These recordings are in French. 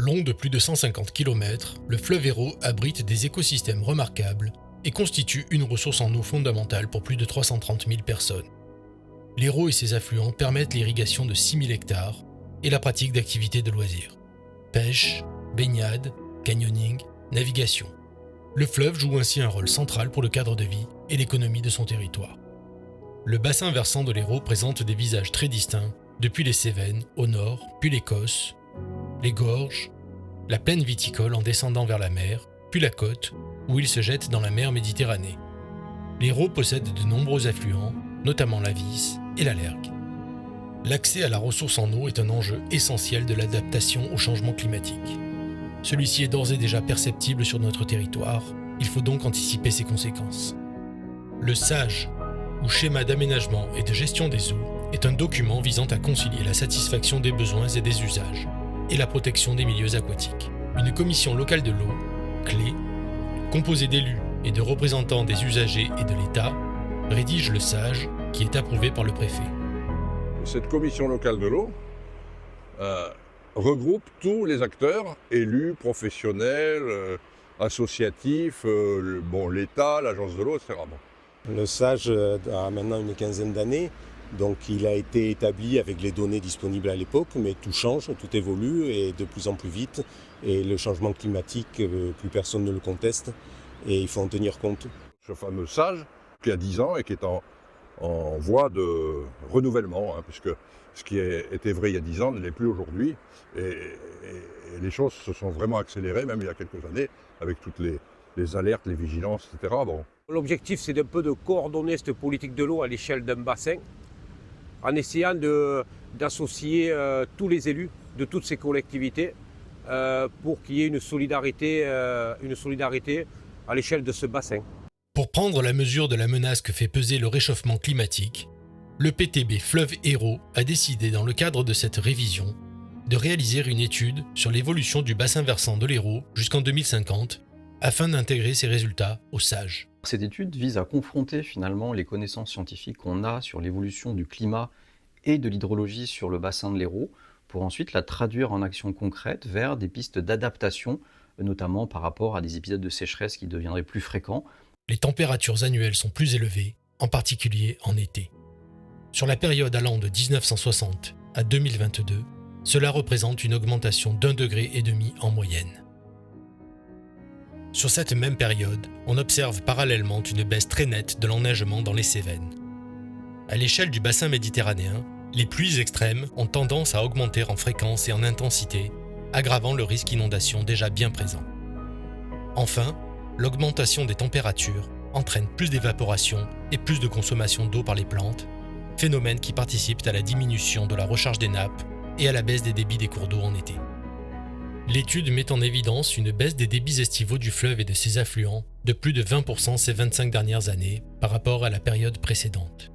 Long de plus de 150 km, le fleuve Hérault abrite des écosystèmes remarquables et constitue une ressource en eau fondamentale pour plus de 330 000 personnes. L'Hérault et ses affluents permettent l'irrigation de 6 000 hectares et la pratique d'activités de loisirs. Pêche, baignade, canyoning, navigation. Le fleuve joue ainsi un rôle central pour le cadre de vie et l'économie de son territoire. Le bassin versant de l'Hérault présente des visages très distincts, depuis les Cévennes au nord, puis l'Écosse, les gorges, la plaine viticole en descendant vers la mer, puis la côte, où il se jette dans la mer Méditerranée. L'Hérault possède de nombreux affluents, notamment la Vis et la Lergue. L'accès à la ressource en eau est un enjeu essentiel de l'adaptation au changement climatique. Celui-ci est d'ores et déjà perceptible sur notre territoire, il faut donc anticiper ses conséquences. Le SAGE, ou Schéma d'aménagement et de gestion des eaux, est un document visant à concilier la satisfaction des besoins et des usages, et la protection des milieux aquatiques. Une commission locale de l'eau, clé, composée d'élus et de représentants des usagers et de l'État, rédige le SAGE qui est approuvé par le préfet. Cette commission locale de l'eau regroupe tous les acteurs, élus, professionnels, associatifs, l'État, l'agence de l'eau, etc. Le SAGE a maintenant une quinzaine d'années, donc il a été établi avec les données disponibles à l'époque, mais tout change, tout évolue et de plus en plus vite. Et le changement climatique, plus personne ne le conteste et il faut en tenir compte. Ce fameux SAGE qui a 10 ans et qui est en voie de renouvellement, puisque ce qui était vrai il y a 10 ans ne l'est plus aujourd'hui. Et les choses se sont vraiment accélérées, même il y a quelques années, avec toutes les alertes, les vigilances, etc. L'objectif, c'est d'un peu de coordonner cette politique de l'eau à l'échelle d'un bassin, en essayant d'associer tous les élus de toutes ces collectivités pour qu'il y ait une solidarité à l'échelle de ce bassin. Pour prendre la mesure de la menace que fait peser le réchauffement climatique, le PTB Fleuve Hérault a décidé, dans le cadre de cette révision, de réaliser une étude sur l'évolution du bassin versant de l'Hérault jusqu'en 2050, afin d'intégrer ces résultats au SAGE. Cette étude vise à confronter finalement les connaissances scientifiques qu'on a sur l'évolution du climat et de l'hydrologie sur le bassin de l'Hérault, pour ensuite la traduire en actions concrètes vers des pistes d'adaptation, notamment par rapport à des épisodes de sécheresse qui deviendraient plus fréquents. Les températures annuelles sont plus élevées, en particulier en été. Sur la période allant de 1960 à 2022, cela représente une augmentation d'1,5 degré en moyenne. Sur cette même période, on observe parallèlement une baisse très nette de l'enneigement dans les Cévennes. À l'échelle du bassin méditerranéen, les pluies extrêmes ont tendance à augmenter en fréquence et en intensité, aggravant le risque d'inondation déjà bien présent. Enfin, l'augmentation des températures entraîne plus d'évaporation et plus de consommation d'eau par les plantes, phénomènes qui participent à la diminution de la recharge des nappes et à la baisse des débits des cours d'eau en été. L'étude met en évidence une baisse des débits estivaux du fleuve et de ses affluents de plus de 20% ces 25 dernières années par rapport à la période précédente.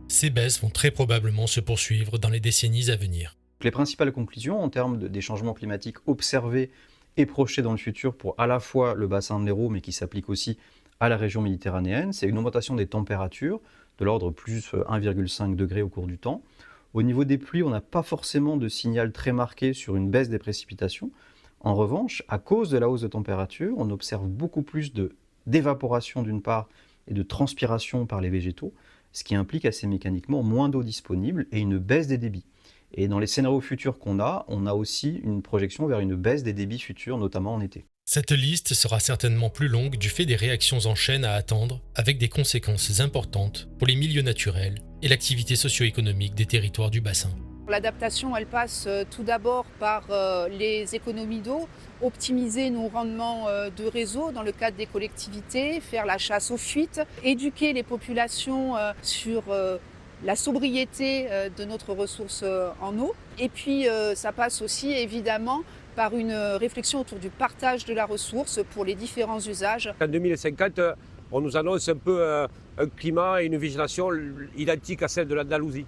Ces baisses vont très probablement se poursuivre dans les décennies à venir. Les principales conclusions en termes des changements climatiques observés et projetés dans le futur pour à la fois le bassin de l'Hérault, mais qui s'applique aussi à la région méditerranéenne, c'est une augmentation des températures de l'ordre plus 1,5 degré au cours du temps. Au niveau des pluies, on n'a pas forcément de signal très marqué sur une baisse des précipitations. En revanche, à cause de la hausse de température, on observe beaucoup plus d'évaporation d'une part et de transpiration par les végétaux, ce qui implique assez mécaniquement moins d'eau disponible et une baisse des débits. Et dans les scénarios futurs qu'on a, on a aussi une projection vers une baisse des débits futurs, notamment en été. Cette liste sera certainement plus longue du fait des réactions en chaîne à attendre, avec des conséquences importantes pour les milieux naturels et l'activité socio-économique des territoires du bassin. L'adaptation, elle passe tout d'abord par les économies d'eau, optimiser nos rendements de réseau dans le cadre des collectivités, faire la chasse aux fuites, éduquer les populations sur la sobriété de notre ressource en eau. Et puis ça passe aussi évidemment par une réflexion autour du partage de la ressource pour les différents usages. En 2050, on nous annonce un peu un climat et une végétation identique à celle de l'Andalousie.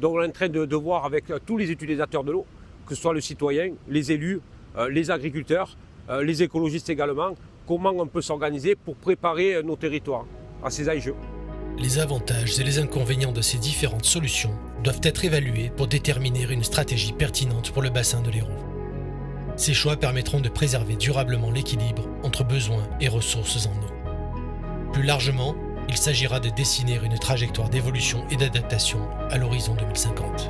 Donc on est en train de voir avec tous les utilisateurs de l'eau, que ce soit le citoyen, les élus, les agriculteurs, les écologistes également, comment on peut s'organiser pour préparer nos territoires à ces enjeux. Les avantages et les inconvénients de ces différentes solutions doivent être évalués pour déterminer une stratégie pertinente pour le bassin de l'Hérault. Ces choix permettront de préserver durablement l'équilibre entre besoins et ressources en eau. Plus largement, il s'agira de dessiner une trajectoire d'évolution et d'adaptation à l'horizon 2050.